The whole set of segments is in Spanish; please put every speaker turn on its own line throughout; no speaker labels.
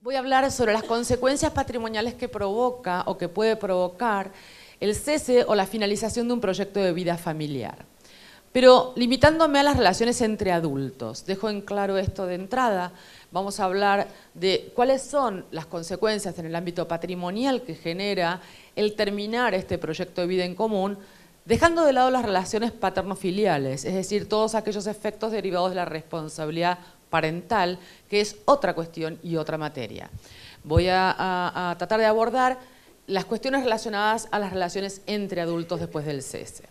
Voy a hablar sobre las consecuencias patrimoniales que provoca o que puede provocar el cese o la finalización de un proyecto de vida familiar. Pero limitándome a las relaciones entre adultos, dejo en claro esto de entrada, vamos a hablar de cuáles son las consecuencias en el ámbito patrimonial que genera el terminar este proyecto de vida en común, dejando de lado las relaciones paterno-filiales, es decir, todos aquellos efectos derivados de la responsabilidad parental, que es otra cuestión y otra materia. Voy a tratar de abordar las cuestiones relacionadas a las relaciones entre adultos después del cese.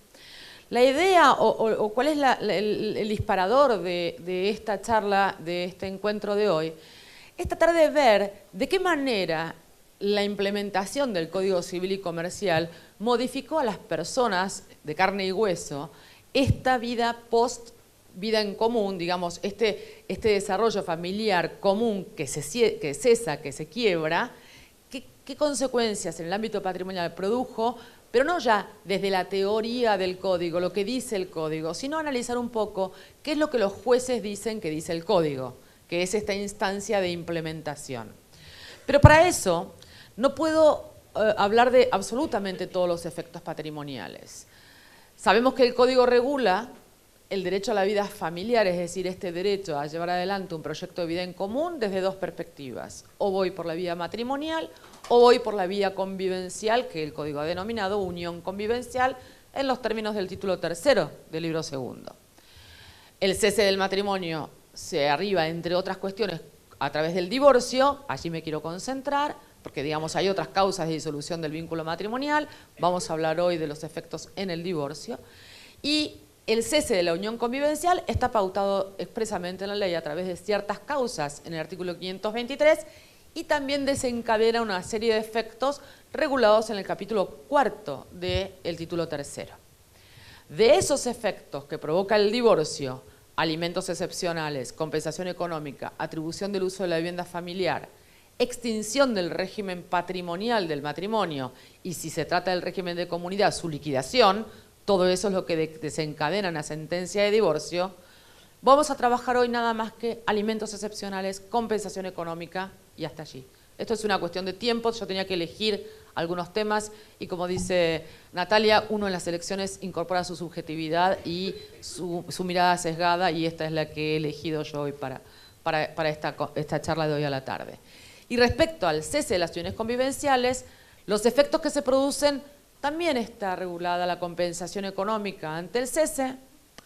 La idea o cuál es el disparador de esta charla, de este encuentro de hoy, es tratar de ver de qué manera la implementación del Código Civil y Comercial modificó a las personas de carne y hueso esta vida post-vida en común, digamos, este desarrollo familiar común que cesa, que se quiebra, qué consecuencias en el ámbito patrimonial produjo, pero no ya desde la teoría del código, lo que dice el código, sino analizar un poco qué es lo que los jueces dicen que dice el código, que es esta instancia de implementación. Pero para eso no puedo hablar de absolutamente todos los efectos patrimoniales. Sabemos que el código regula el derecho a la vida familiar, es decir, este derecho a llevar adelante un proyecto de vida en común desde dos perspectivas. O voy por la vía matrimonial o voy por la vía convivencial, que el código ha denominado unión convivencial en los términos del título tercero del libro segundo. El cese del matrimonio se arriba, entre otras cuestiones, a través del divorcio, allí me quiero concentrar, porque digamos hay otras causas de disolución del vínculo matrimonial, vamos a hablar hoy de los efectos en el divorcio, y el cese de la unión convivencial está pautado expresamente en la ley a través de ciertas causas en el artículo 523 y también desencadena una serie de efectos regulados en el capítulo cuarto del título tercero. De esos efectos que provoca el divorcio, alimentos excepcionales, compensación económica, atribución del uso de la vivienda familiar, extinción del régimen patrimonial del matrimonio y si se trata del régimen de comunidad, su liquidación, todo eso es lo que desencadena una sentencia de divorcio. Vamos a trabajar hoy nada más que alimentos excepcionales, compensación económica y hasta allí. Esto es una cuestión de tiempo, yo tenía que elegir algunos temas y como dice Natalia, uno en las elecciones incorpora su subjetividad y su mirada sesgada y esta es la que he elegido yo hoy para esta charla de hoy a la tarde. Y respecto al cese de las uniones convivenciales, los efectos que se producen también está regulada la compensación económica ante el cese,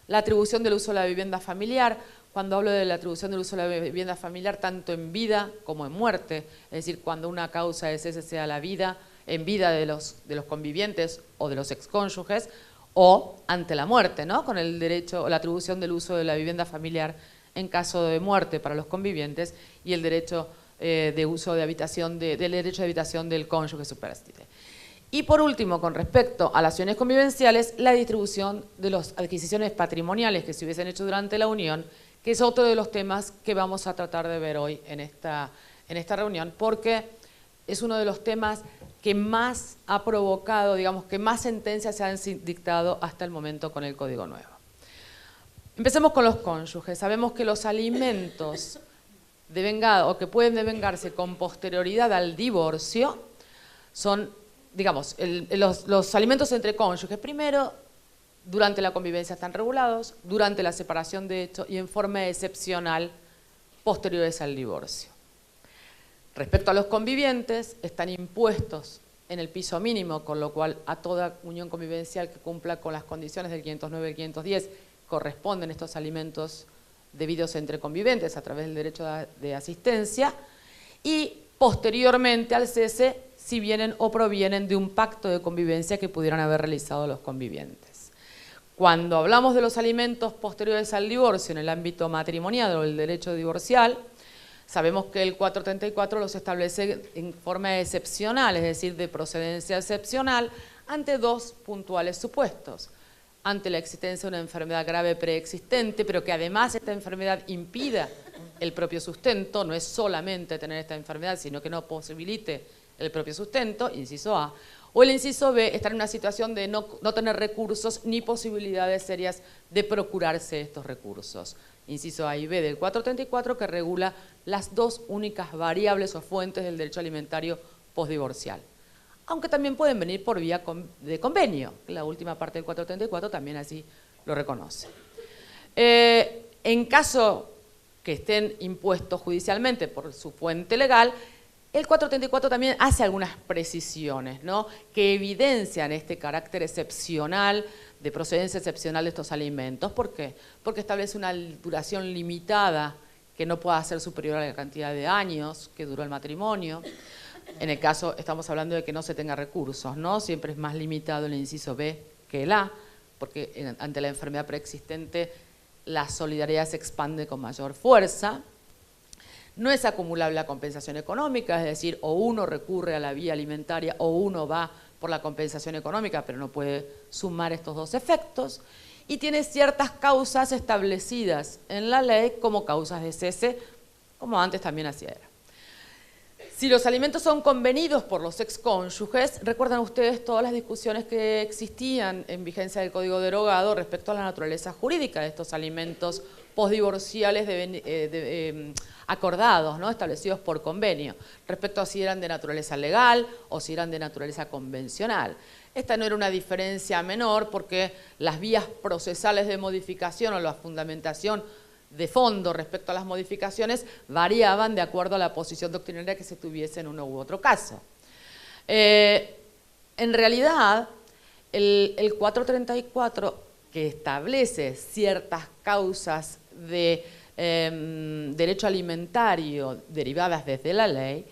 la atribución del uso de la vivienda familiar. Cuando hablo de la atribución del uso de la vivienda familiar, tanto en vida como en muerte, es decir, cuando una causa de cese sea la vida, en vida de los convivientes o de los excónyuges, o ante la muerte, ¿no? Con el derecho o la atribución del uso de la vivienda familiar en caso de muerte para los convivientes y el derecho de uso de habitación, del derecho de habitación del cónyuge superstite. Y por último, con respecto a las uniones convivenciales, la distribución de las adquisiciones patrimoniales que se hubiesen hecho durante la unión, que es otro de los temas que vamos a tratar de ver hoy en esta reunión, porque es uno de los temas que más ha provocado, digamos, que más sentencias se han dictado hasta el momento con el Código Nuevo. Empecemos con los cónyuges. Sabemos que los alimentos devengados o que pueden devengarse con posterioridad al divorcio son, digamos, los alimentos entre cónyuges, primero, durante la convivencia están regulados, durante la separación de hecho y en forma excepcional posteriores al divorcio. Respecto a los convivientes, están impuestos en el piso mínimo, con lo cual a toda unión convivencial que cumpla con las condiciones del 509 y el 510 corresponden estos alimentos debidos entre conviventes a través del derecho de asistencia y posteriormente al cese si vienen o provienen de un pacto de convivencia que pudieran haber realizado los convivientes. Cuando hablamos de los alimentos posteriores al divorcio en el ámbito matrimonial o el derecho divorcial, sabemos que el 434 los establece en forma excepcional, es decir, de procedencia excepcional, ante dos puntuales supuestos. Ante la existencia de una enfermedad grave preexistente, pero que además esta enfermedad impida el propio sustento, no es solamente tener esta enfermedad, sino que no posibilite el propio sustento, inciso A, o el inciso B, estar en una situación de no tener recursos ni posibilidades serias de procurarse estos recursos. inciso A y B del 434, que regula las dos únicas variables o fuentes del derecho alimentario postdivorcial. Aunque también pueden venir por vía de convenio, la última parte del 434 también así lo reconoce. En caso que estén impuestos judicialmente por su fuente legal, el 434 también hace algunas precisiones, ¿no?, que evidencian este carácter excepcional, de procedencia excepcional de estos alimentos. ¿Por qué? Porque establece una duración limitada que no pueda ser superior a la cantidad de años que duró el matrimonio. En el caso, estamos hablando de que no se tenga recursos, ¿no? Siempre es más limitado el inciso B que el A, porque ante la enfermedad preexistente la solidaridad se expande con mayor fuerza. No es acumulable la compensación económica, es decir, o uno recurre a la vía alimentaria o uno va por la compensación económica, pero no puede sumar estos dos efectos. Y tiene ciertas causas establecidas en la ley como causas de cese, como antes también así era. Si los alimentos son convenidos por los excónyuges, recuerdan ustedes todas las discusiones que existían en vigencia del Código derogado respecto a la naturaleza jurídica de estos alimentos postdivorciales acordados, ¿no?, establecidos por convenio, respecto a si eran de naturaleza legal o si eran de naturaleza convencional. Esta no era una diferencia menor porque las vías procesales de modificación o la fundamentación de fondo respecto a las modificaciones variaban de acuerdo a la posición doctrinaria que se tuviese en uno u otro caso. En realidad, el 434, que establece ciertas causas de derecho alimentario derivadas desde la ley,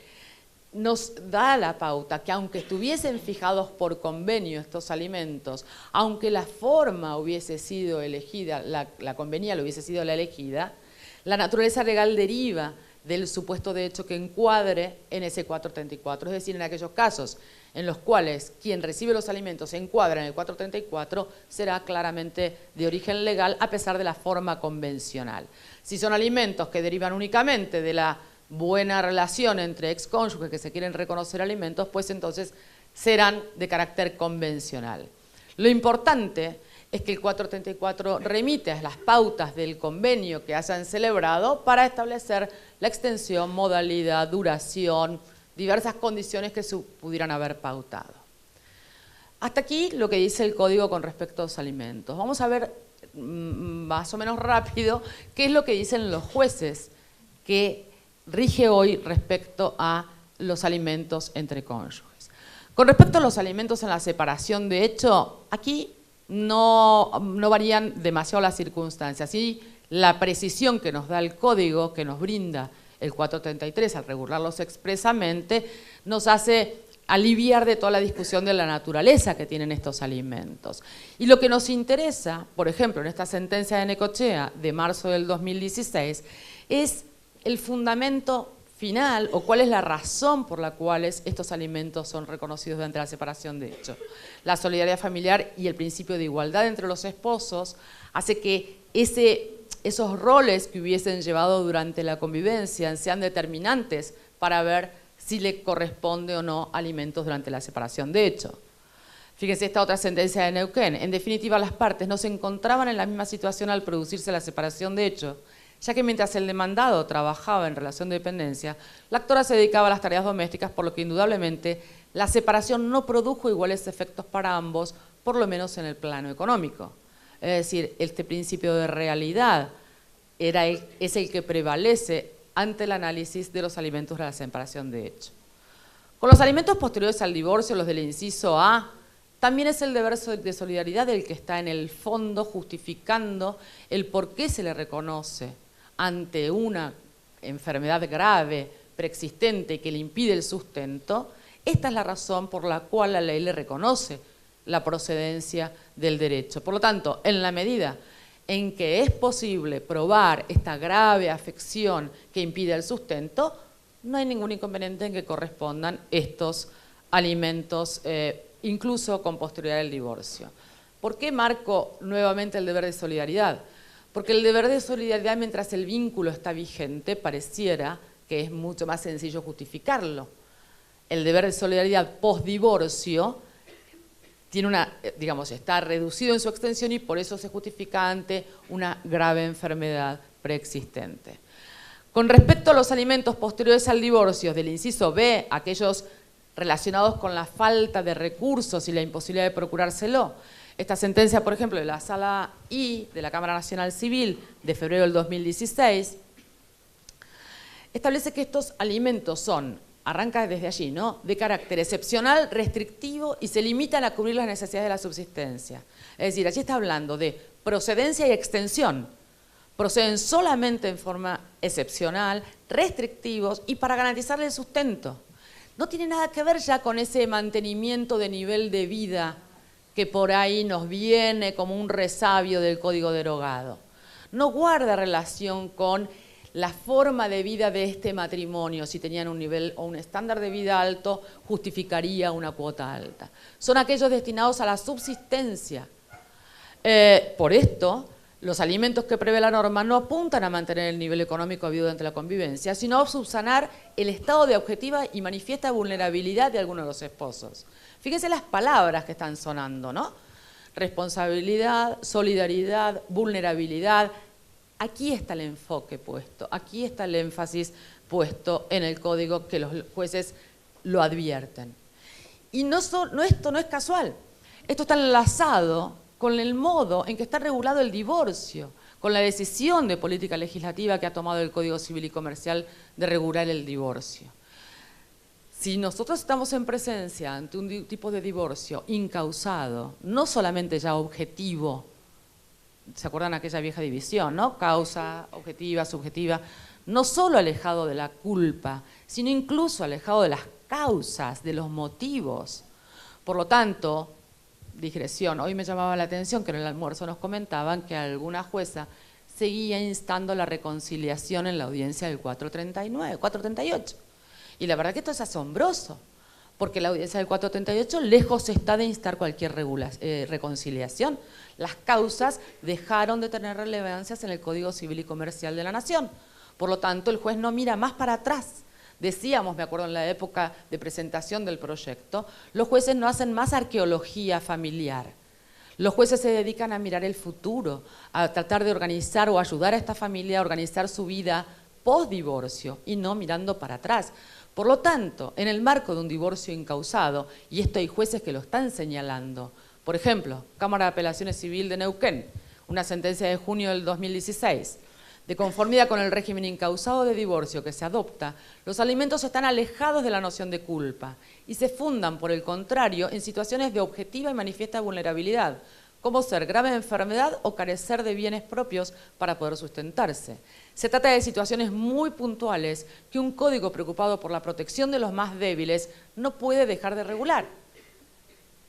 nos da la pauta que aunque estuviesen fijados por convenio estos alimentos, aunque la forma hubiese sido elegida, la convenial hubiese sido la elegida, la naturaleza legal deriva del supuesto de hecho que encuadre en ese 434, es decir, en aquellos casos en los cuales quien recibe los alimentos se encuadra en el 434, será claramente de origen legal a pesar de la forma convencional. Si son alimentos que derivan únicamente de la buena relación entre excónyuges que se quieren reconocer alimentos, pues entonces serán de carácter convencional. Lo importante es que el 434 remite a las pautas del convenio que hayan celebrado para establecer la extensión, modalidad, duración, diversas condiciones que se pudieran haber pautado. Hasta aquí lo que dice el Código con respecto a los alimentos. Vamos a ver más o menos rápido qué es lo que dicen los jueces que rige hoy respecto a los alimentos entre cónyuges. Con respecto a los alimentos en la separación de hecho, aquí no varían demasiado las circunstancias. Y la precisión que nos da el Código, que nos brinda el 433 al regularlos expresamente, nos hace aliviar de toda la discusión de la naturaleza que tienen estos alimentos. Y lo que nos interesa, por ejemplo, en esta sentencia de Necochea de marzo del 2016, es el fundamento final o cuál es la razón por la cual estos alimentos son reconocidos durante la separación de hecho. La solidaridad familiar y el principio de igualdad entre los esposos hace que esos roles que hubiesen llevado durante la convivencia sean determinantes para ver si le corresponde o no alimentos durante la separación de hecho. Fíjense esta otra sentencia de Neuquén. En definitiva, las partes no se encontraban en la misma situación al producirse la separación de hecho, ya que mientras el demandado trabajaba en relación de dependencia, la actora se dedicaba a las tareas domésticas, por lo que indudablemente la separación no produjo iguales efectos para ambos, por lo menos en el plano económico. Es decir, este principio de realidad es el que prevalece ante el análisis de los alimentos de la separación de hecho. Con los alimentos posteriores al divorcio, los del inciso A, también es el deber de solidaridad el que está en el fondo justificando el por qué se le reconoce ante una enfermedad grave, preexistente, que le impide el sustento. Esta es la razón por la cual la ley le reconoce la procedencia del derecho. Por lo tanto, en la medida en que es posible probar esta grave afección que impide el sustento, no hay ningún inconveniente en que correspondan estos alimentos, incluso con posterioridad al divorcio. ¿Por qué marco nuevamente el deber de solidaridad? Porque el deber de solidaridad, mientras el vínculo está vigente, pareciera que es mucho más sencillo justificarlo. El deber de solidaridad post-divorcio tiene está reducido en su extensión y por eso se justifica ante una grave enfermedad preexistente. Con respecto a los alimentos posteriores al divorcio, del inciso B, aquellos relacionados con la falta de recursos y la imposibilidad de procurárselo, esta sentencia, por ejemplo, de la Sala I de la Cámara Nacional Civil de febrero del 2016, establece que estos alimentos son, arranca desde allí, ¿no?, de carácter excepcional, restrictivo y se limitan a cubrir las necesidades de la subsistencia. Es decir, allí está hablando de procedencia y extensión. Proceden solamente en forma excepcional, restrictivos y para garantizarle el sustento. No tiene nada que ver ya con ese mantenimiento de nivel de vida que por ahí nos viene como un resabio del código derogado. No guarda relación con la forma de vida de este matrimonio, si tenían un nivel o un estándar de vida alto, justificaría una cuota alta. Son aquellos destinados a la subsistencia. Por esto, los alimentos que prevé la norma no apuntan a mantener el nivel económico habido durante la convivencia, sino a subsanar el estado de objetiva y manifiesta vulnerabilidad de alguno de los esposos. Fíjense las palabras que están sonando, ¿no? Responsabilidad, solidaridad, vulnerabilidad. Aquí está el enfoque puesto, aquí está el énfasis puesto en el código que los jueces lo advierten. Y esto no es casual, esto está enlazado con el modo en que está regulado el divorcio, con la decisión de política legislativa que ha tomado el Código Civil y Comercial de regular el divorcio. Si nosotros estamos en presencia ante un tipo de divorcio incausado, no solamente ya objetivo, ¿se acuerdan aquella vieja división, ¿no? Causa, objetiva, subjetiva, no solo alejado de la culpa, sino incluso alejado de las causas, de los motivos. Por lo tanto, digresión, hoy me llamaba la atención que en el almuerzo nos comentaban que alguna jueza seguía instando la reconciliación en la audiencia del 438. Y la verdad que esto es asombroso, porque la audiencia del 438 lejos está de instar cualquier reconciliación. Las causas dejaron de tener relevancias en el Código Civil y Comercial de la Nación. Por lo tanto, el juez no mira más para atrás. Decíamos, me acuerdo en la época de presentación del proyecto, los jueces no hacen más arqueología familiar. Los jueces se dedican a mirar el futuro, a tratar de organizar o ayudar a esta familia a organizar su vida post-divorcio y no mirando para atrás. Por lo tanto, en el marco de un divorcio incausado, y esto hay jueces que lo están señalando, por ejemplo, Cámara de Apelaciones Civil de Neuquén, una sentencia de junio del 2016, de conformidad con el régimen incausado de divorcio que se adopta, los alimentos están alejados de la noción de culpa y se fundan, por el contrario, en situaciones de objetiva y manifiesta vulnerabilidad, como ser grave enfermedad o carecer de bienes propios para poder sustentarse. Se trata de situaciones muy puntuales que un código preocupado por la protección de los más débiles no puede dejar de regular.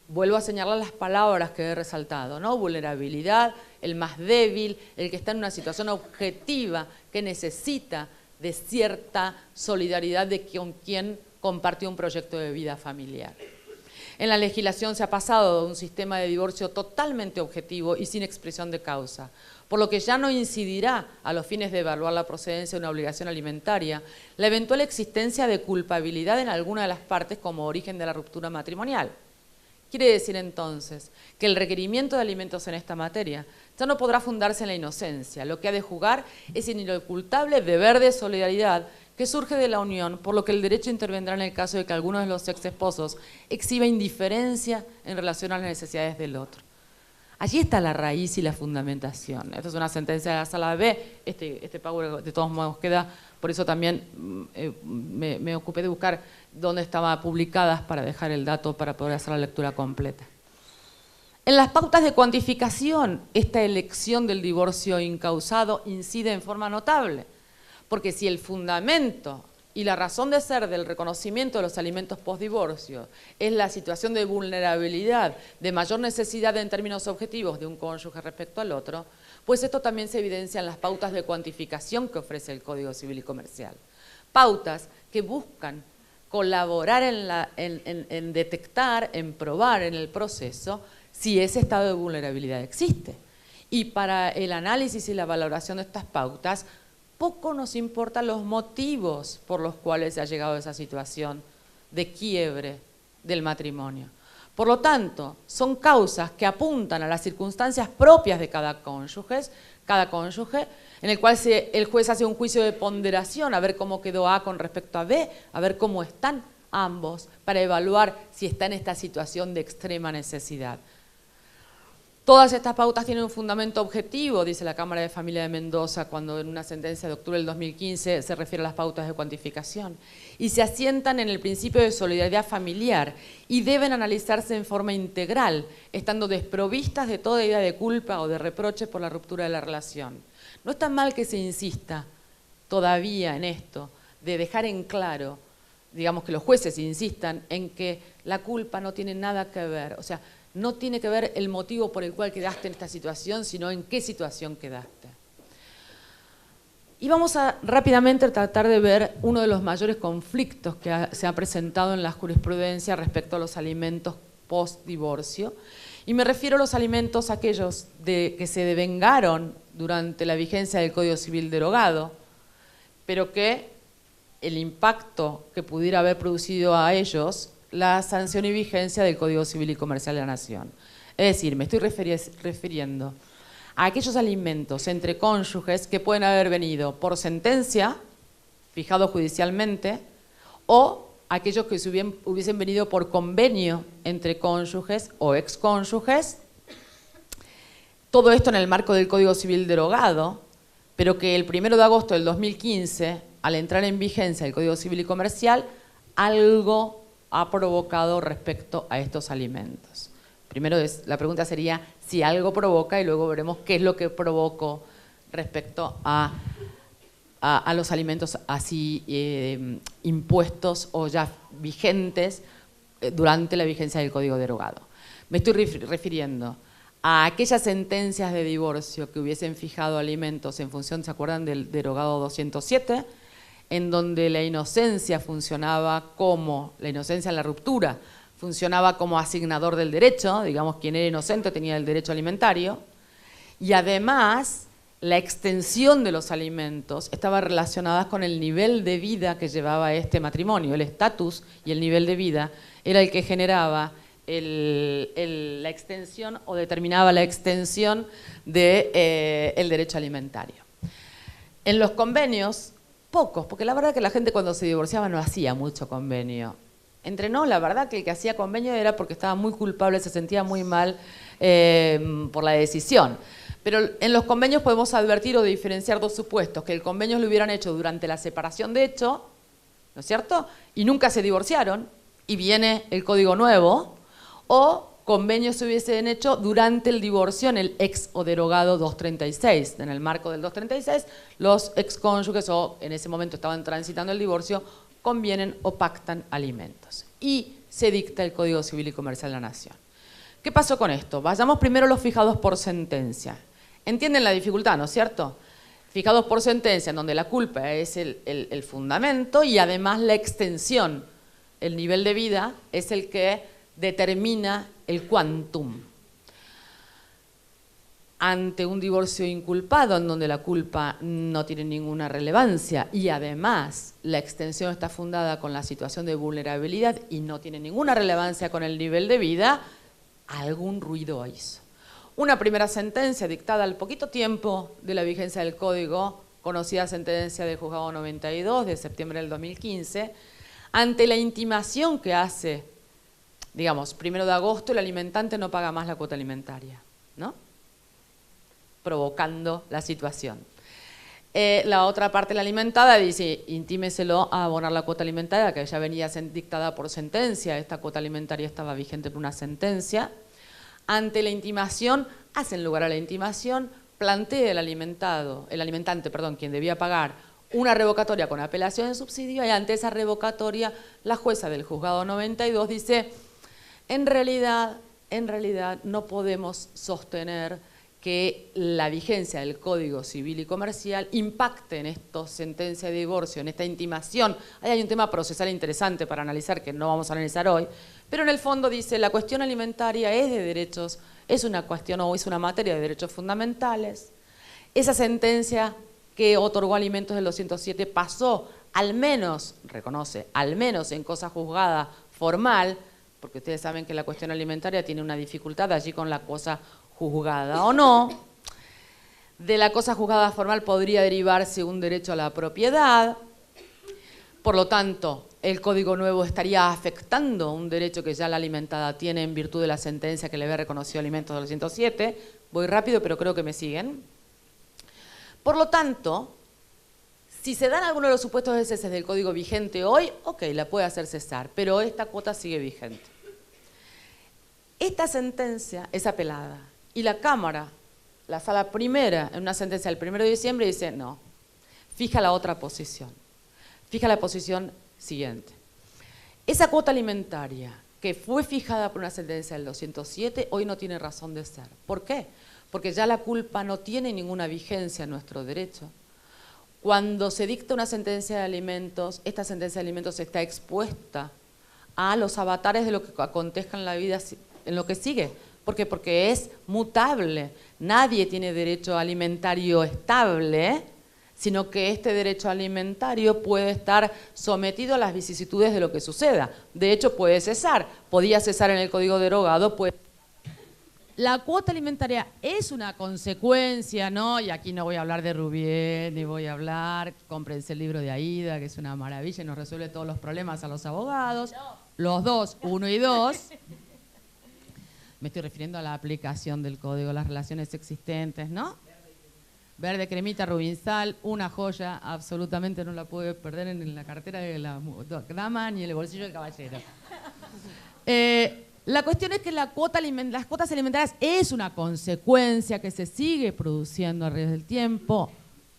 Vuelvo a señalar las palabras que he resaltado, ¿no? Vulnerabilidad, el más débil, el que está en una situación objetiva que necesita de cierta solidaridad con quien compartió un proyecto de vida familiar. En la legislación se ha pasado de un sistema de divorcio totalmente objetivo y sin expresión de causa, por lo que ya no incidirá a los fines de evaluar la procedencia de una obligación alimentaria la eventual existencia de culpabilidad en alguna de las partes como origen de la ruptura matrimonial. Quiere decir entonces que el requerimiento de alimentos en esta materia ya no podrá fundarse en la inocencia, lo que ha de jugar es en el inocultable deber de solidaridad que surge de la unión, por lo que el derecho intervendrá en el caso de que alguno de los ex esposos exhiba indiferencia en relación a las necesidades del otro. Allí está la raíz y la fundamentación. Esta es una sentencia de la Sala B, este pago de todos modos queda, por eso también me ocupé de buscar dónde estaban publicadas para dejar el dato para poder hacer la lectura completa. En las pautas de cuantificación, esta elección del divorcio incausado incide en forma notable, porque si el fundamento y la razón de ser del reconocimiento de los alimentos postdivorcio es la situación de vulnerabilidad, de mayor necesidad en términos objetivos de un cónyuge respecto al otro, pues esto también se evidencia en las pautas de cuantificación que ofrece el Código Civil y Comercial. Pautas que buscan colaborar en detectar, en probar en el proceso si ese estado de vulnerabilidad existe. Y para el análisis y la valoración de estas pautas, poco nos importan los motivos por los cuales se ha llegado a esa situación de quiebre del matrimonio. Por lo tanto, son causas que apuntan a las circunstancias propias de cada cónyuge, cada cónyuge, en el cual el juez hace un juicio de ponderación, a ver cómo quedó A con respecto a B, a ver cómo están ambos, para evaluar si está en esta situación de extrema necesidad. Todas estas pautas tienen un fundamento objetivo, dice la Cámara de Familia de Mendoza, cuando en una sentencia de octubre del 2015 se refiere a las pautas de cuantificación, y se asientan en el principio de solidaridad familiar y deben analizarse en forma integral, estando desprovistas de toda idea de culpa o de reproche por la ruptura de la relación. No está mal que se insista todavía en esto, de dejar en claro, digamos que los jueces insistan en que la culpa no tiene nada que ver, o sea, no tiene que ver el motivo por el cual quedaste en esta situación, sino en qué situación quedaste. Y vamos a rápidamente tratar de ver uno de los mayores conflictos que se ha presentado en la jurisprudencia respecto a los alimentos post-divorcio. Y me refiero a los alimentos aquellos que se devengaron durante la vigencia del Código Civil derogado, pero que el impacto que pudiera haber producido a ellos la sanción y vigencia del Código Civil y Comercial de la Nación. Es decir, me estoy refiriendo a aquellos alimentos entre cónyuges que pueden haber venido por sentencia, fijados judicialmente, o aquellos que hubiesen venido por convenio entre cónyuges o excónyuges, todo esto en el marco del Código Civil derogado, pero que el 1 de agosto del 2015, al entrar en vigencia el Código Civil y Comercial, algo ha provocado respecto a estos alimentos. Primero la pregunta sería si algo provoca y luego veremos qué es lo que provocó respecto a los alimentos así impuestos o ya vigentes durante la vigencia del Código derogado. Me estoy refiriendo a aquellas sentencias de divorcio que hubiesen fijado alimentos en función, ¿se acuerdan del derogado 207? En donde la inocencia funcionaba como, la inocencia en la ruptura, funcionaba como asignador del derecho, digamos, quien era inocente tenía el derecho alimentario, y además la extensión de los alimentos estaba relacionada con el nivel de vida que llevaba este matrimonio, el estatus y el nivel de vida era el que generaba la extensión o determinaba la extensión del derecho alimentario. En los convenios, pocos, porque la verdad que la gente cuando se divorciaba no hacía mucho convenio. Entre nos, la verdad que el que hacía convenio era porque estaba muy culpable, se sentía muy mal por la decisión. Pero en los convenios podemos advertir o diferenciar dos supuestos, que el convenio lo hubieran hecho durante la separación de hecho, ¿no es cierto? Y nunca se divorciaron, y viene el código nuevo, o convenios se hubiesen hecho durante el divorcio en el ex o derogado 236. En el marco del 236, los excónyuges o en ese momento estaban transitando el divorcio, convienen o pactan alimentos. Y se dicta el Código Civil y Comercial de la Nación. ¿Qué pasó con esto? Vayamos primero a los fijados por sentencia. ¿Entienden la dificultad, no es cierto? Fijados por sentencia, en donde la culpa es el fundamento y además la extensión, el nivel de vida, es el que determina el quantum. Ante un divorcio inculpado en donde la culpa no tiene ninguna relevancia y además la extensión está fundada con la situación de vulnerabilidad y no tiene ninguna relevancia con el nivel de vida, algún ruido hizo. Una primera sentencia dictada al poquito tiempo de la vigencia del Código, conocida sentencia del Juzgado 92 de septiembre del 2015, ante la intimación que hace, digamos, 1 de agosto, el alimentante no paga más la cuota alimentaria, ¿no? Provocando la situación. La otra parte, la alimentada, dice, intímeselo a abonar la cuota alimentaria, que ya venía dictada por sentencia, esta cuota alimentaria estaba vigente por una sentencia. Ante la intimación, hacen lugar a la intimación, plantea el alimentante, quien debía pagar, una revocatoria con apelación de subsidio, y ante esa revocatoria, la jueza del Juzgado 92 dice, en realidad no podemos sostener que la vigencia del Código Civil y Comercial impacte en esta sentencia de divorcio, en esta intimación. Ahí hay un tema procesal interesante para analizar, que no vamos a analizar hoy, pero en el fondo dice, la cuestión alimentaria es de derechos, es una cuestión o es una materia de derechos fundamentales. Esa sentencia que otorgó alimentos del 207 pasó, al menos, reconoce, al menos en cosa juzgada formal, porque ustedes saben que la cuestión alimentaria tiene una dificultad allí con la cosa juzgada o no, De la cosa juzgada formal podría derivarse un derecho a la propiedad. Por lo tanto, el Código Nuevo estaría afectando un derecho que ya la alimentada tiene en virtud de la sentencia que le había reconocido alimentos del 107. Voy rápido, pero creo que me siguen. Por lo tanto, si se dan algunos de los supuestos de cese del Código vigente hoy, ok, la puede hacer cesar, pero esta cuota sigue vigente. Esta sentencia es apelada y la Cámara, la Sala Primera, en una sentencia del 1 de diciembre dice no, fija la otra posición, fija la posición siguiente. Esa cuota alimentaria que fue fijada por una sentencia del 207 hoy no tiene razón de ser. ¿Por qué? Porque ya la culpa no tiene ninguna vigencia en nuestro derecho. Cuando se dicta una sentencia de alimentos, esta sentencia de alimentos está expuesta a los avatares de lo que acontezca en la vida, en lo que sigue. ¿Por qué? Porque es mutable. Nadie tiene derecho alimentario estable, sino que este derecho alimentario puede estar sometido a las vicisitudes de lo que suceda. De hecho, puede cesar. Podía cesar en el Código derogado, pues. La cuota alimentaria es una consecuencia, ¿no? Y aquí no voy a hablar de Rubier, ni voy a hablar, cómprense el libro de Aida, que es una maravilla y nos resuelve todos los problemas a los abogados. Los dos, 1 y 2. Me estoy refiriendo a la aplicación del código, las relaciones existentes, ¿no? Verde cremita, Rubinsal, una joya, absolutamente no la puede perder en la cartera de la dama ni en el bolsillo del caballero. La cuestión es que las cuotas alimentarias es una consecuencia que se sigue produciendo a través del tiempo.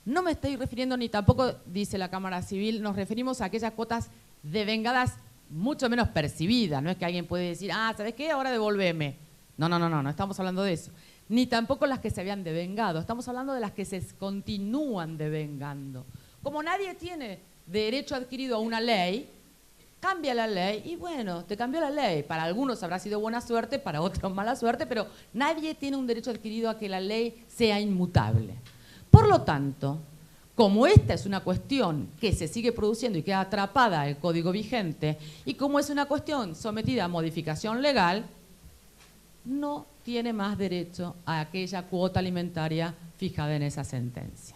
No me estoy refiriendo ni tampoco, dice la Cámara Civil, nos referimos a aquellas cuotas devengadas mucho menos percibidas. No es que alguien puede decir, ah, ¿sabes qué? Ahora devolveme. No estamos hablando de eso. Ni tampoco las que se habían devengado. Estamos hablando de las que se continúan devengando. Como nadie tiene derecho adquirido a una ley, cambia la ley y bueno, te cambió la ley. Para algunos habrá sido buena suerte, para otros mala suerte, pero nadie tiene un derecho adquirido a que la ley sea inmutable. Por lo tanto, como esta es una cuestión que se sigue produciendo y queda atrapada el Código vigente, y como es una cuestión sometida a modificación legal, no tiene más derecho a aquella cuota alimentaria fijada en esa sentencia.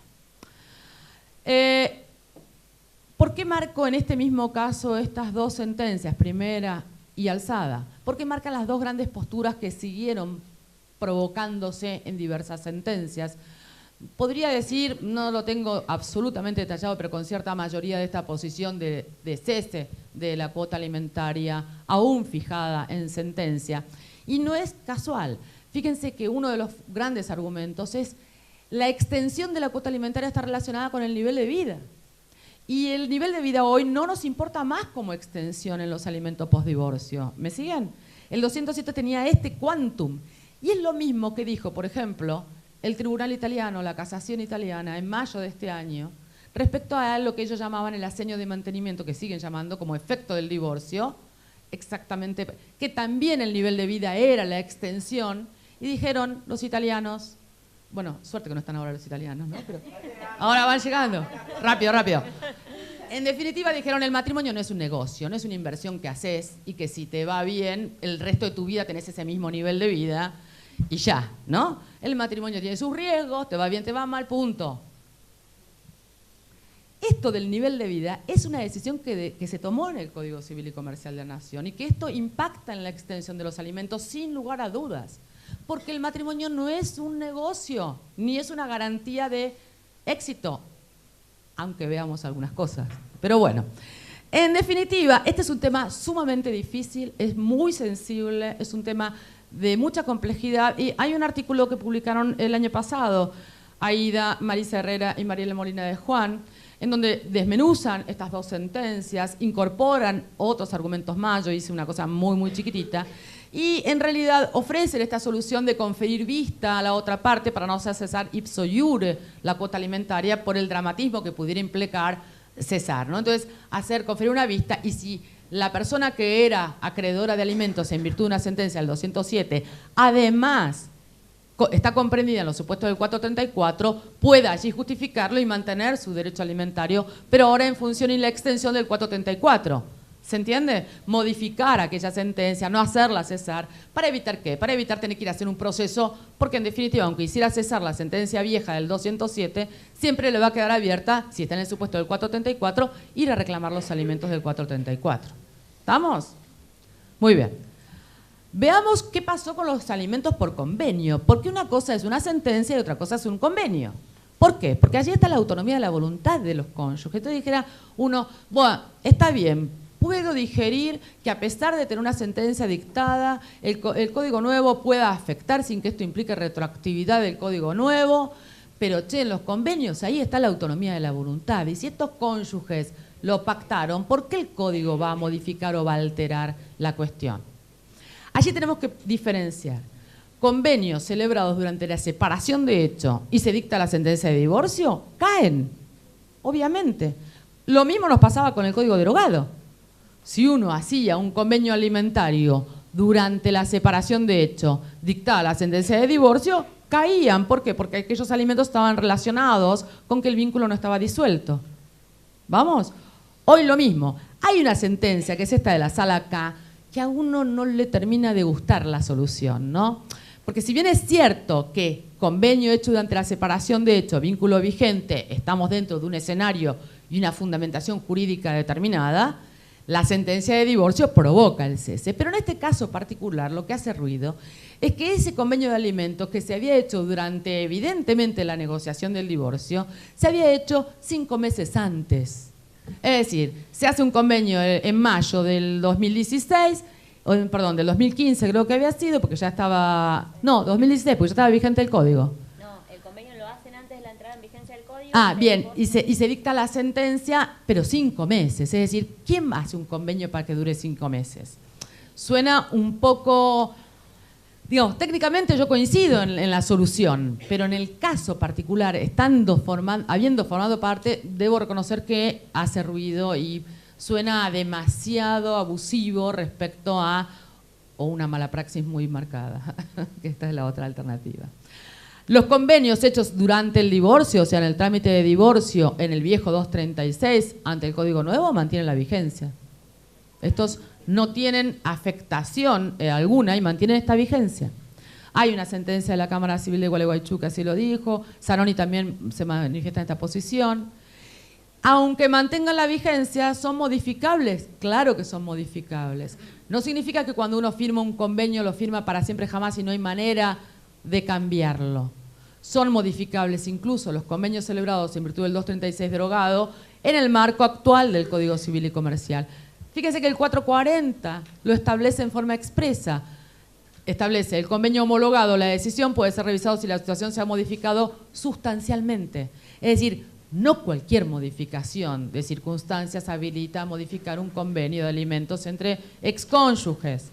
¿Por qué marco en este mismo caso estas dos sentencias, primera y alzada? Porque marcan las dos grandes posturas que siguieron provocándose en diversas sentencias. Podría decir, no lo tengo absolutamente detallado, pero con cierta mayoría de esta posición de cese de la cuota alimentaria aún fijada en sentencia. Y no es casual. Fíjense que uno de los grandes argumentos es la extensión de la cuota alimentaria está relacionada con el nivel de vida. Y el nivel de vida hoy no nos importa más como extensión en los alimentos postdivorcio. ¿Me siguen? El 207 tenía este quantum. Y es lo mismo que dijo, por ejemplo, el tribunal italiano, la casación italiana, en mayo de este año, respecto a lo que ellos llamaban el aseño de mantenimiento, que siguen llamando como efecto del divorcio, exactamente, que también el nivel de vida era la extensión, y dijeron los italianos, bueno, suerte que no están ahora los italianos, ¿no? Pero ahora van llegando, rápido. En definitiva dijeron, el matrimonio no es un negocio, no es una inversión que haces y que si te va bien, el resto de tu vida tenés ese mismo nivel de vida y ya, ¿no? El matrimonio tiene sus riesgos, te va bien, te va mal, punto. Esto del nivel de vida es una decisión que se tomó en el Código Civil y Comercial de la Nación y que esto impacta en la extensión de los alimentos sin lugar a dudas, porque el matrimonio no es un negocio, ni es una garantía de éxito, aunque veamos algunas cosas. Pero bueno, en definitiva, este es un tema sumamente difícil, es muy sensible, es un tema de mucha complejidad y hay un artículo que publicaron el año pasado, Aida, Marisa Herrera y Mariela Molina de Juan, en donde desmenuzan estas dos sentencias, incorporan otros argumentos más, yo hice una cosa muy chiquitita, y en realidad ofrecen esta solución de conferir vista a la otra parte para no hacer cesar ipso iure la cuota alimentaria por el dramatismo que pudiera implicar cesar, ¿no? Entonces, conferir una vista, y si la persona que era acreedora de alimentos en virtud de una sentencia del 207, además está comprendida en los supuestos del 434, pueda allí justificarlo y mantener su derecho alimentario, pero ahora en función y la extensión del 434. ¿Se entiende? Modificar aquella sentencia, no hacerla cesar. ¿Para evitar qué? Para evitar tener que ir a hacer un proceso, porque en definitiva, aunque hiciera cesar la sentencia vieja del 207, siempre le va a quedar abierta, si está en el supuesto del 434, ir a reclamar los alimentos del 434. ¿Estamos? Muy bien. Veamos qué pasó con los alimentos por convenio, porque una cosa es una sentencia y otra cosa es un convenio. ¿Por qué? Porque allí está la autonomía de la voluntad de los cónyuges. Entonces dijera uno, bueno, está bien, puedo digerir que a pesar de tener una sentencia dictada, el Código Nuevo pueda afectar sin que esto implique retroactividad del Código Nuevo, pero en los convenios ahí está la autonomía de la voluntad. Y si estos cónyuges lo pactaron, ¿por qué el Código va a modificar o va a alterar la cuestión? Allí tenemos que diferenciar convenios celebrados durante la separación de hecho y se dicta la sentencia de divorcio, caen, obviamente. Lo mismo nos pasaba con el Código derogado. Si uno hacía un convenio alimentario durante la separación de hecho, dictada la sentencia de divorcio, caían. ¿Por qué? Porque aquellos alimentos estaban relacionados con que el vínculo no estaba disuelto. ¿Vamos? Hoy lo mismo. Hay una sentencia, que es esta de la Sala K, que a uno no le termina de gustar la solución, ¿no? Porque si bien es cierto que convenio hecho durante la separación de hecho, vínculo vigente, estamos dentro de un escenario y una fundamentación jurídica determinada, la sentencia de divorcio provoca el cese. Pero en este caso particular lo que hace ruido es que ese convenio de alimentos que se había hecho durante evidentemente la negociación del divorcio, se había hecho 5 meses antes. Es decir, se hace un convenio en mayo del 2016, perdón, del 2015 creo que había sido, porque ya estaba... No, 2016, porque ya estaba vigente el código.
No, el convenio lo hacen antes de la entrada en vigencia del código.
Ah, bien, y se dicta la sentencia, pero 5 meses. Es decir, ¿quién hace un convenio para que dure 5 meses? Suena un poco... Digamos, técnicamente yo coincido en la solución, pero en el caso particular, habiendo formado parte, debo reconocer que hace ruido y suena demasiado abusivo respecto a o una mala praxis muy marcada, que esta es la otra alternativa. Los convenios hechos durante el divorcio, o sea, en el trámite de divorcio, en el viejo 236, ante el Código Nuevo, mantienen la vigencia. Estos no tienen afectación alguna y mantienen esta vigencia. Hay una sentencia de la Cámara Civil de Gualeguaychú que así lo dijo, Zanoni también se manifiesta en esta posición. Aunque mantengan la vigencia, ¿son modificables? Claro que son modificables. No significa que cuando uno firma un convenio lo firma para siempre jamás y no hay manera de cambiarlo. Son modificables incluso los convenios celebrados en virtud del 236 derogado en el marco actual del Código Civil y Comercial. Fíjese que el 440 lo establece en forma expresa. Establece el convenio homologado, la decisión puede ser revisado si la situación se ha modificado sustancialmente. Es decir, no cualquier modificación de circunstancias habilita a modificar un convenio de alimentos entre excónyuges.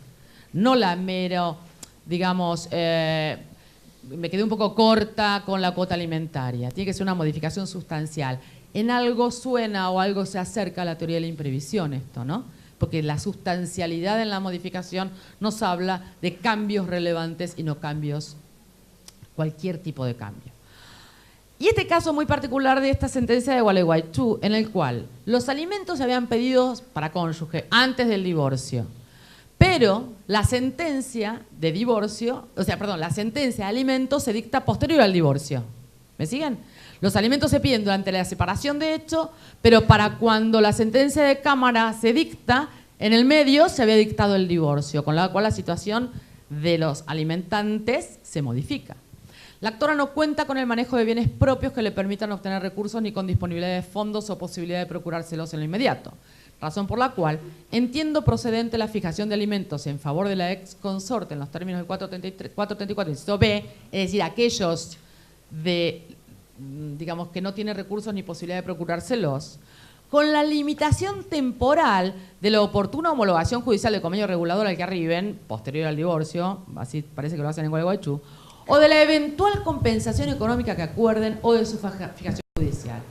No la mero, digamos, me quedé un poco corta con la cuota alimentaria. Tiene que ser una modificación sustancial. En algo suena o algo se acerca a la teoría de la imprevisión esto, ¿no? Porque la sustancialidad en la modificación nos habla de cambios relevantes y no cambios, cualquier tipo de cambio. Y este caso muy particular de esta sentencia de Gualeguaychú, en el cual los alimentos se habían pedido para cónyuge antes del divorcio, pero la sentencia de divorcio, la sentencia de alimentos se dicta posterior al divorcio. ¿Me siguen? Los alimentos se piden durante la separación de hecho, pero para cuando la sentencia de Cámara se dicta, en el medio se había dictado el divorcio, con la cual la situación de los alimentantes se modifica. La actora no cuenta con el manejo de bienes propios que le permitan obtener recursos ni con disponibilidad de fondos o posibilidad de procurárselos en lo inmediato. Razón por la cual entiendo procedente la fijación de alimentos en favor de la ex consorte en los términos del 434, inciso B, es decir, aquellos digamos que no tiene recursos ni posibilidad de procurárselos, con la limitación temporal de la oportuna homologación judicial del convenio regulador al que arriben, posterior al divorcio, así parece que lo hacen en Gualeguaychú, o de la eventual compensación económica que acuerden o de su fijación judicial.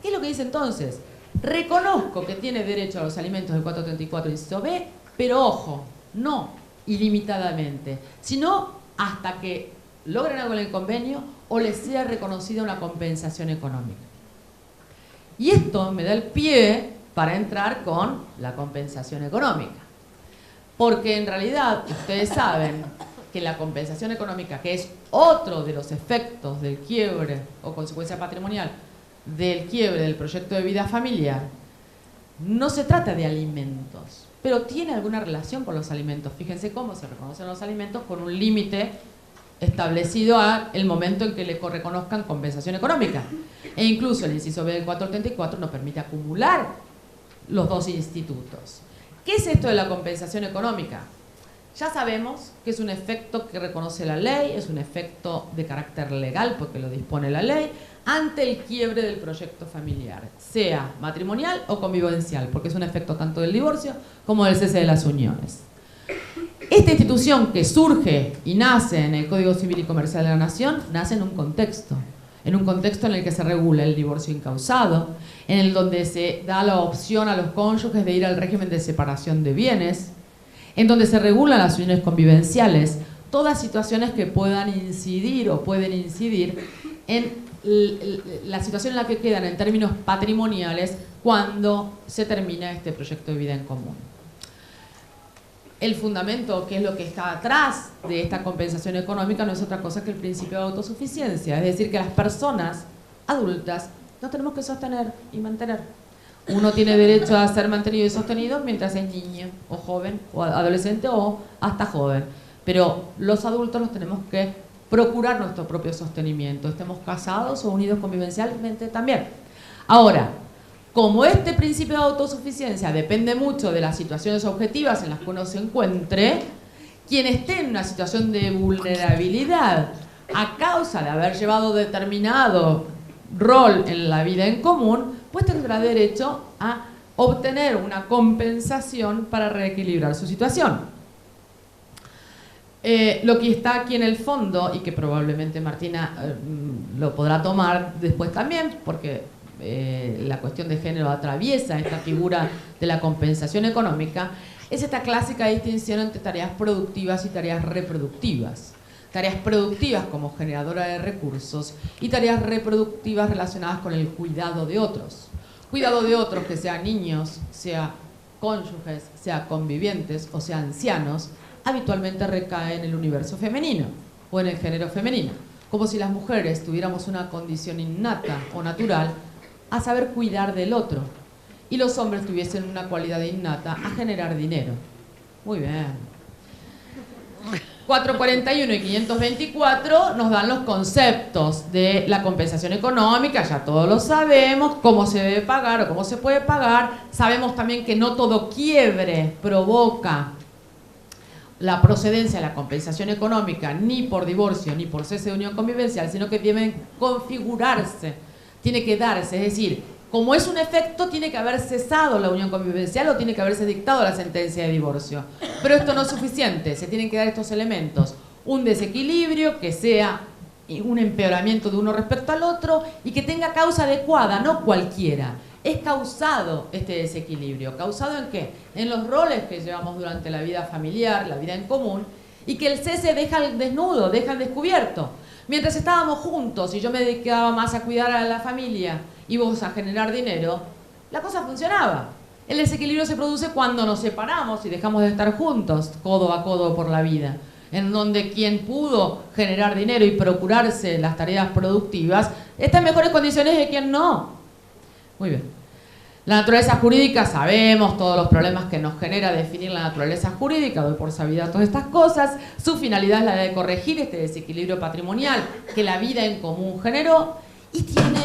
¿Qué es lo que dice entonces? Reconozco que tiene derecho a los alimentos del 434, inciso B, pero ojo, no ilimitadamente, sino hasta que logren algo en el convenio o les sea reconocida una compensación económica. Y esto me da el pie para entrar con la compensación económica. Porque en realidad ustedes saben que la compensación económica, que es otro de los efectos del quiebre o consecuencia patrimonial del quiebre del proyecto de vida familiar, no se trata de alimentos, pero tiene alguna relación con los alimentos. Fíjense cómo se reconocen los alimentos con un límite establecido a el momento en que le reconozcan compensación económica. E incluso el inciso B del 434 nos permite acumular los dos institutos. ¿Qué es esto de la compensación económica? Ya sabemos que es un efecto que reconoce la ley, es un efecto de carácter legal porque lo dispone la ley, ante el quiebre del proyecto familiar, sea matrimonial o convivencial, porque es un efecto tanto del divorcio como del cese de las uniones. Esta institución que surge y nace en el Código Civil y Comercial de la Nación, nace en un contexto en el que se regula el divorcio incausado, en el donde se da la opción a los cónyuges de ir al régimen de separación de bienes, en donde se regulan las uniones convivenciales, todas situaciones que puedan incidir o pueden incidir en la situación en la que quedan en términos patrimoniales cuando se termina este proyecto de vida en común. El fundamento, que es lo que está atrás de esta compensación económica, no es otra cosa que el principio de autosuficiencia, es decir, que las personas adultas nos tenemos que sostener y mantener. Uno tiene derecho a ser mantenido y sostenido mientras es niño o joven o adolescente o hasta joven, pero los adultos nos tenemos que procurar nuestro propio sostenimiento, estemos casados o unidos convivencialmente también. Ahora, como este principio de autosuficiencia depende mucho de las situaciones objetivas en las que uno se encuentre, quien esté en una situación de vulnerabilidad a causa de haber llevado determinado rol en la vida en común, pues tendrá derecho a obtener una compensación para reequilibrar su situación. Lo que está aquí en el fondo, y que probablemente Martina lo podrá tomar después también, porque la cuestión de género atraviesa esta figura de la compensación económica, es esta clásica distinción entre tareas productivas y tareas reproductivas. Tareas productivas como generadora de recursos y tareas reproductivas relacionadas con el cuidado de otros. Cuidado de otros, que sean niños, sea cónyuges, sea convivientes o sea ancianos, habitualmente recae en el universo femenino o en el género femenino, como si las mujeres tuviéramos una condición innata o natural a saber cuidar del otro y los hombres tuviesen una cualidad innata a generar dinero. Muy bien. 441 y 524 nos dan los conceptos de la compensación económica, ya todos lo sabemos, cómo se debe pagar o cómo se puede pagar. Sabemos también que no todo quiebre provoca la procedencia de la compensación económica, ni por divorcio ni por cese de unión convivencial, sino que deben configurarse, tiene que darse, es decir, como es un efecto, tiene que haber cesado la unión convivencial o tiene que haberse dictado la sentencia de divorcio. Pero esto no es suficiente, se tienen que dar estos elementos. Un desequilibrio que sea un empeoramiento de uno respecto al otro y que tenga causa adecuada, no cualquiera. Es causado este desequilibrio. ¿Causado en qué? En los roles que llevamos durante la vida familiar, la vida en común, y que el cese deja al desnudo, deja al descubierto. Mientras estábamos juntos y yo me dedicaba más a cuidar a la familia y vos a generar dinero, la cosa funcionaba. El desequilibrio se produce cuando nos separamos y dejamos de estar juntos, codo a codo por la vida, en donde quien pudo generar dinero y procurarse las tareas productivas está en mejores condiciones de quien no. Muy bien. La naturaleza jurídica, sabemos todos los problemas que nos genera definir la naturaleza jurídica, doy por sabida todas estas cosas. Su finalidad es la de corregir este desequilibrio patrimonial que la vida en común generó y tiene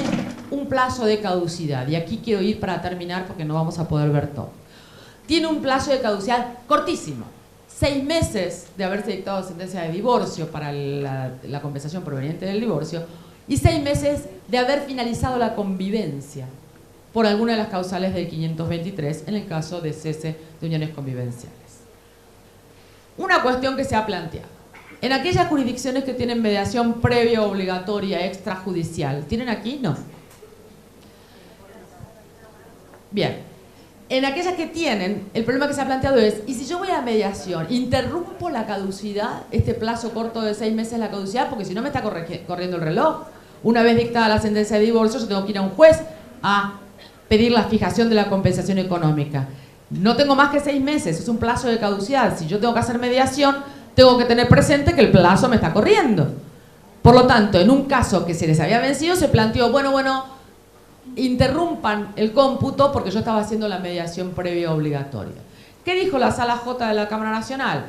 un plazo de caducidad. Y aquí quiero ir para terminar porque no vamos a poder ver todo. Tiene un plazo de caducidad cortísimo. 6 meses de haberse dictado sentencia de divorcio para la compensación proveniente del divorcio y 6 meses de haber finalizado la convivencia por alguna de las causales del 523 en el caso de cese de uniones convivenciales. Una cuestión que se ha planteado. En aquellas jurisdicciones que tienen mediación previa obligatoria extrajudicial, ¿tienen aquí? No. Bien. En aquellas que tienen, el problema que se ha planteado es, ¿y si yo voy a mediación, interrumpo la caducidad, este plazo corto de 6 meses la caducidad? Porque si no me está corriendo el reloj. Una vez dictada la sentencia de divorcio, yo tengo que ir a un juez a pedir la fijación de la compensación económica. No tengo más que 6 meses, es un plazo de caducidad. Si yo tengo que hacer mediación, tengo que tener presente que el plazo me está corriendo. Por lo tanto, en un caso que se les había vencido, se planteó, bueno, interrumpan el cómputo porque yo estaba haciendo la mediación previa obligatoria. ¿Qué dijo la Sala J de la Cámara Nacional?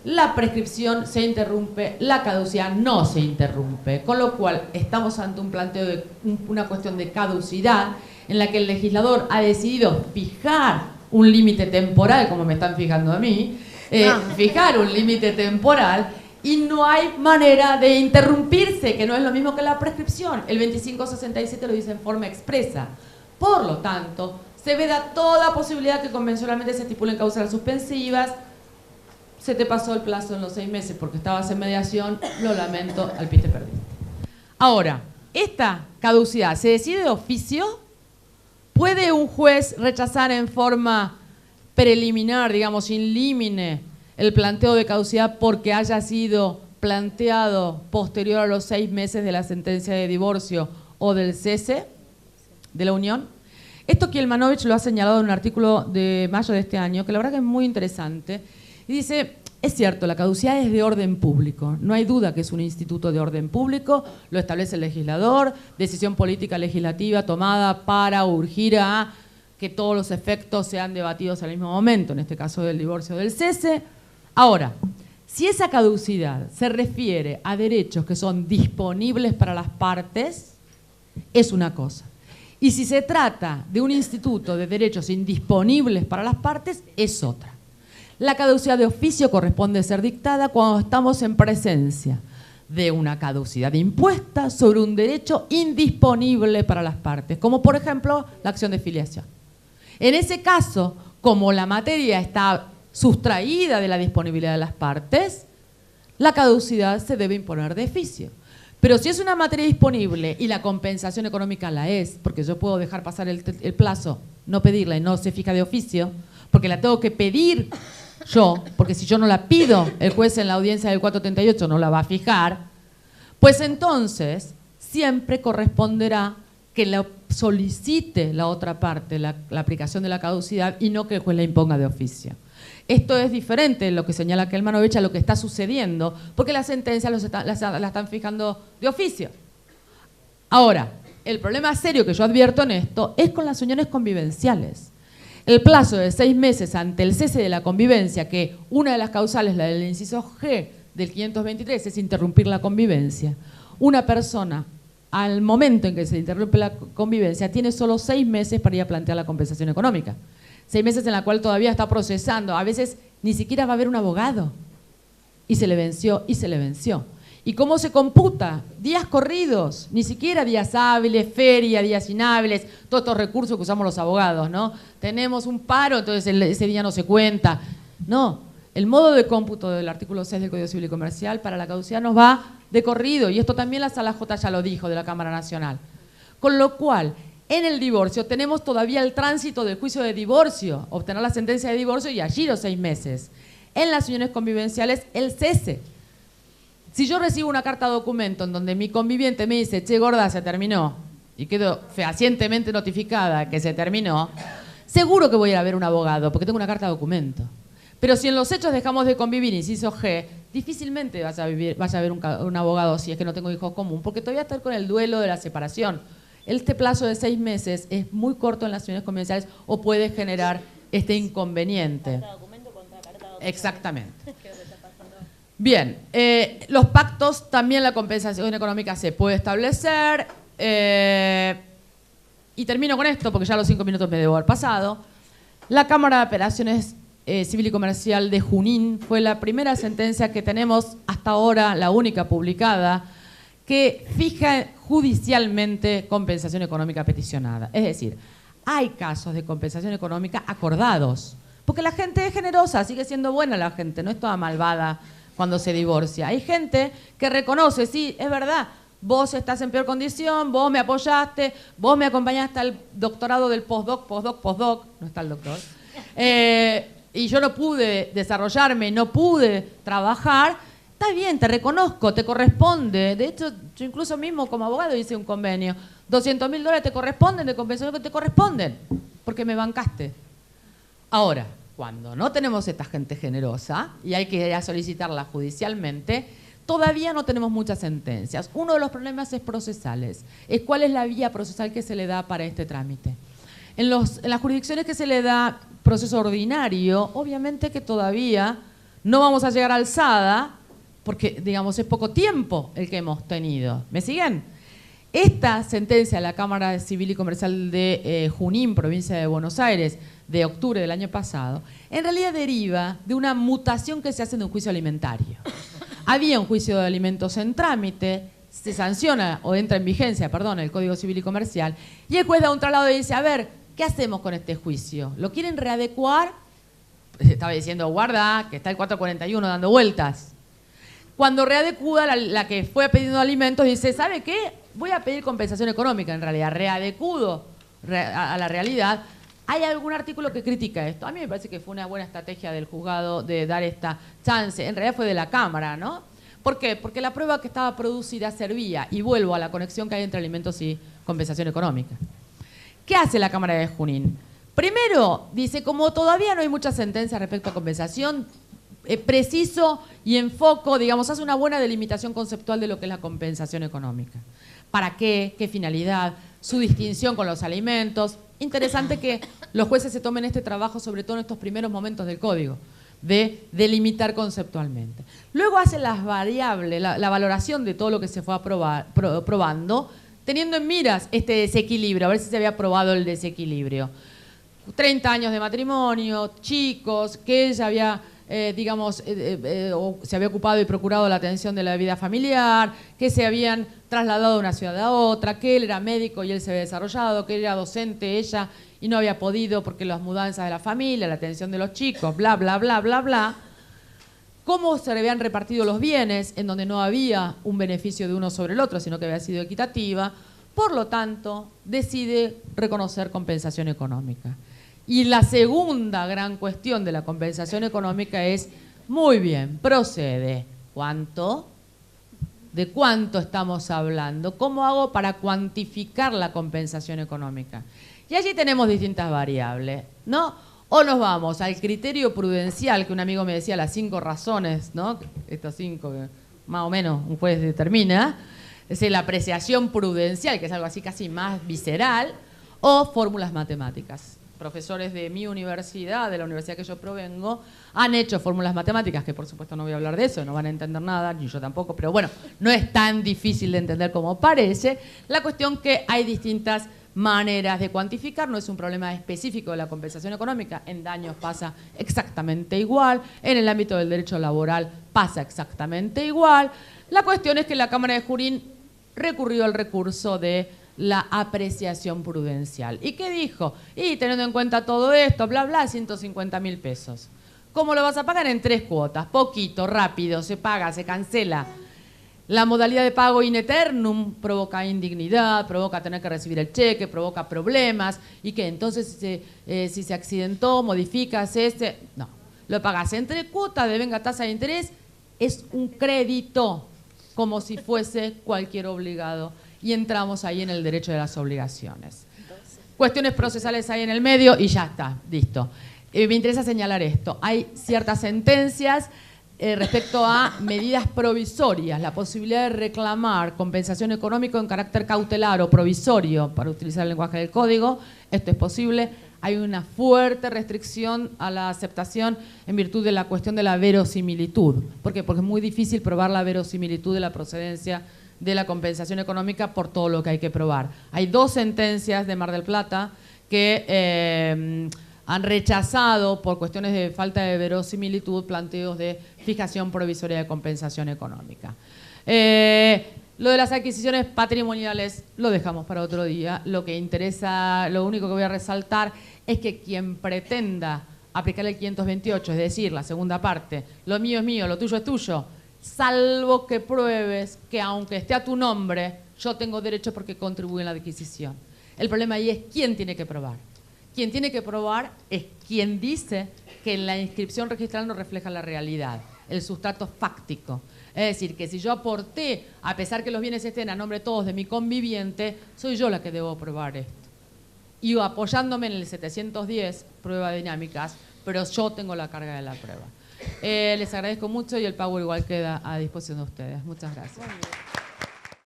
La prescripción se interrumpe, la caducidad no se interrumpe, con lo cual estamos ante un planteo de una cuestión de caducidad en la que el legislador ha decidido fijar un límite temporal, como me están fijando a mí, fijar un límite temporal y no hay manera de interrumpirse, que no es lo mismo que la prescripción. El 2567 lo dice en forma expresa. Por lo tanto, se veda toda posibilidad que convencionalmente se estipulen causales suspensivas. Se te pasó el plazo en los 6 meses porque estabas en mediación, lo lamento, al pie te perdiste. Ahora, esta caducidad, ¿se decide de oficio? ¿Puede un juez rechazar en forma preliminar, digamos, in limine, el planteo de caducidad porque haya sido planteado posterior a los 6 meses de la sentencia de divorcio o del cese de la unión? Esto Kielmanovich lo ha señalado en un artículo de mayo de este año, que la verdad que es muy interesante. Y dice, es cierto, la caducidad es de orden público. No hay duda que es un instituto de orden público, lo establece el legislador, decisión política legislativa tomada para urgir a que todos los efectos sean debatidos al mismo momento, en este caso del divorcio o del cese. Ahora, si esa caducidad se refiere a derechos que son disponibles para las partes, es una cosa. Y si se trata de un instituto de derechos indisponibles para las partes, es otra. La caducidad de oficio corresponde ser dictada cuando estamos en presencia de una caducidad impuesta sobre un derecho indisponible para las partes, como por ejemplo la acción de filiación. En ese caso, como la materia está sustraída de la disponibilidad de las partes, la caducidad se debe imponer de oficio. Pero si es una materia disponible y la compensación económica la es, porque yo puedo dejar pasar el plazo, no pedirla y no se fija de oficio, porque la tengo que pedir yo, porque si yo no la pido, el juez en la audiencia del 438 no la va a fijar, pues entonces siempre corresponderá que la solicite la otra parte, la aplicación de la caducidad, y no que el juez la imponga de oficio. Esto es diferente de lo que señala Kielmanovich a lo que está sucediendo, porque las sentencias la están fijando de oficio. Ahora, el problema serio que yo advierto en esto es con las uniones convivenciales. El plazo de 6 meses ante el cese de la convivencia, que una de las causales, la del inciso G del 523, es interrumpir la convivencia. Una persona, al momento en que se interrumpe la convivencia, tiene solo 6 meses para ir a plantear la compensación económica. 6 meses en la cual todavía está procesando. A veces ni siquiera va a haber un abogado. Y se le venció, y se le venció. ¿Y cómo se computa? Días corridos, ni siquiera días hábiles, feria, días inhábiles, todos estos recursos que usamos los abogados, ¿no? Tenemos un paro, entonces ese día no se cuenta. No, el modo de cómputo del artículo 6 del Código Civil y Comercial para la caducidad nos va de corrido, y esto también la Sala J ya lo dijo de la Cámara Nacional. Con lo cual, en el divorcio tenemos todavía el tránsito del juicio de divorcio, obtener la sentencia de divorcio y allí los 6 meses. En las uniones convivenciales, el cese. Si yo recibo una carta documento en donde mi conviviente me dice, che, gorda, se terminó, y quedo fehacientemente notificada que se terminó, seguro que voy a ir a ver un abogado, porque tengo una carta documento. Pero si en los hechos dejamos de convivir, inciso G, difícilmente vaya a ver un abogado si es que no tengo hijos común, porque todavía estoy con el duelo de la separación. Este plazo de 6 meses es muy corto en las uniones convivenciales o puede generar este inconveniente.
Carta documento contra carta documento.
Exactamente. Bien, los pactos, también la compensación económica se puede establecer. Y termino con esto, porque ya los 5 minutos me debo haber pasado. La Cámara de Apelaciones Civil y Comercial de Junín fue la primera sentencia que tenemos hasta ahora, la única publicada, que fija judicialmente compensación económica peticionada. Es decir, hay casos de compensación económica acordados, porque la gente es generosa, sigue siendo buena la gente, no es toda malvada cuando se divorcia. Hay gente que reconoce, sí, es verdad, vos estás en peor condición, vos me apoyaste, vos me acompañaste al doctorado del postdoc, no está el doctor, y yo no pude desarrollarme, no pude trabajar. Está bien, te reconozco, te corresponde. De hecho, yo incluso mismo como abogado hice un convenio $200.000 te corresponden de compensación que te corresponden, porque me bancaste. Ahora, cuando no tenemos esta gente generosa y hay que ir a solicitarla judicialmente, todavía no tenemos muchas sentencias. Uno de los problemas es procesales. Es cuál es la vía procesal que se le da para este trámite. En las jurisdicciones que se le da proceso ordinario, obviamente que todavía no vamos a llegar a alzada, porque, digamos, es poco tiempo el que hemos tenido. ¿Me siguen? Esta sentencia de la Cámara Civil y Comercial de Junín, provincia de Buenos Aires, de octubre del año pasado, en realidad deriva de una mutación que se hace en un juicio alimentario. Había un juicio de alimentos en trámite, se sanciona o entra en vigencia, perdón, el Código Civil y Comercial, y el juez da un traslado y dice, a ver, ¿qué hacemos con este juicio? ¿Lo quieren readecuar? Estaba diciendo, guarda, que está el 441 dando vueltas. Cuando readecua, la que fue pidiendo alimentos dice, ¿sabe qué? Voy a pedir compensación económica, en realidad, readecudo a la realidad. ¿Hay algún artículo que critica esto? A mí me parece que fue una buena estrategia del juzgado de dar esta chance. En realidad fue de la Cámara, ¿no? ¿Por qué? Porque la prueba que estaba producida servía, y vuelvo a la conexión que hay entre alimentos y compensación económica. ¿Qué hace la Cámara de Junín? Primero, dice, como todavía no hay muchas sentencias respecto a compensación, preciso y enfoco, digamos, hace una buena delimitación conceptual de lo que es la compensación económica. ¿Para qué? ¿Qué finalidad? Su distinción con los alimentos. Interesante que los jueces se tomen este trabajo, sobre todo en estos primeros momentos del código, de delimitar conceptualmente. Luego hace las variables, la valoración de todo lo que se fue probando, teniendo en miras este desequilibrio, a ver si se había probado el desequilibrio. 30 años de matrimonio, chicos, que ella había, se había ocupado y procurado la atención de la vida familiar, que se habían trasladado de una ciudad a otra, que él era médico y él se había desarrollado, que él era docente, ella, y no había podido porque las mudanzas de la familia, la atención de los chicos, bla, bla, bla, bla, bla. Cómo se habían repartido los bienes, en donde no había un beneficio de uno sobre el otro, sino que había sido equitativa. Por lo tanto, decide reconocer compensación económica. Y la segunda gran cuestión de la compensación económica es, muy bien, procede. ¿Cuánto? ¿De cuánto estamos hablando? ¿Cómo hago para cuantificar la compensación económica? Y allí tenemos distintas variables, ¿no? O nos vamos al criterio prudencial, que un amigo me decía las 5 razones, ¿no? Estas 5 que más o menos un juez determina. Es decir, la apreciación prudencial, que es algo así casi más visceral, o fórmulas matemáticas. Profesores de mi universidad, de la universidad que yo provengo, han hecho fórmulas matemáticas, que por supuesto no voy a hablar de eso, no van a entender nada, ni yo tampoco, pero bueno, no es tan difícil de entender como parece. La cuestión que hay distintas maneras de cuantificar, no es un problema específico de la compensación económica, en daños pasa exactamente igual, en el ámbito del derecho laboral pasa exactamente igual. La cuestión es que la Cámara de Junín recurrió al recurso de la apreciación prudencial. ¿Y qué dijo? Y teniendo en cuenta todo esto, bla, bla, 150.000 pesos. ¿Cómo lo vas a pagar? En 3 cuotas, poquito, rápido, se paga, se cancela. La modalidad de pago in eternum provoca indignidad, provoca tener que recibir el cheque, provoca problemas, y que entonces si se accidentó, modificas no, lo pagas en 3 cuotas, devenga tasa de interés, es un crédito, como si fuese cualquier obligado. Y entramos ahí en el derecho de las obligaciones. Cuestiones procesales ahí en el medio y ya está, listo. Me interesa señalar esto. Hay ciertas sentencias respecto a medidas provisorias, la posibilidad de reclamar compensación económica en carácter cautelar o provisorio, para utilizar el lenguaje del código. Esto es posible. Hay una fuerte restricción a la aceptación en virtud de la cuestión de la verosimilitud. ¿Por qué? Porque es muy difícil probar la verosimilitud de la procedencia de la compensación económica por todo lo que hay que probar. Hay 2 sentencias de Mar del Plata que han rechazado por cuestiones de falta de verosimilitud planteos de fijación provisoria de compensación económica. Lo de las adquisiciones patrimoniales lo dejamos para otro día. Lo que interesa, lo único que voy a resaltar es que quien pretenda aplicar el 528, es decir, la segunda parte, lo mío es mío, lo tuyo es tuyo, salvo que pruebes que aunque esté a tu nombre, yo tengo derecho porque contribuye en la adquisición. El problema ahí es quién tiene que probar. Quien tiene que probar es quien dice que la inscripción registral no refleja la realidad, el sustrato fáctico. Es decir, que si yo aporté, a pesar que los bienes estén a nombre todos de mi conviviente, soy yo la que debo probar esto. Y apoyándome en el 710, prueba de dinámicas, pero yo tengo la carga de la prueba. Les agradezco mucho y el pago igual queda a disposición de ustedes. Muchas gracias.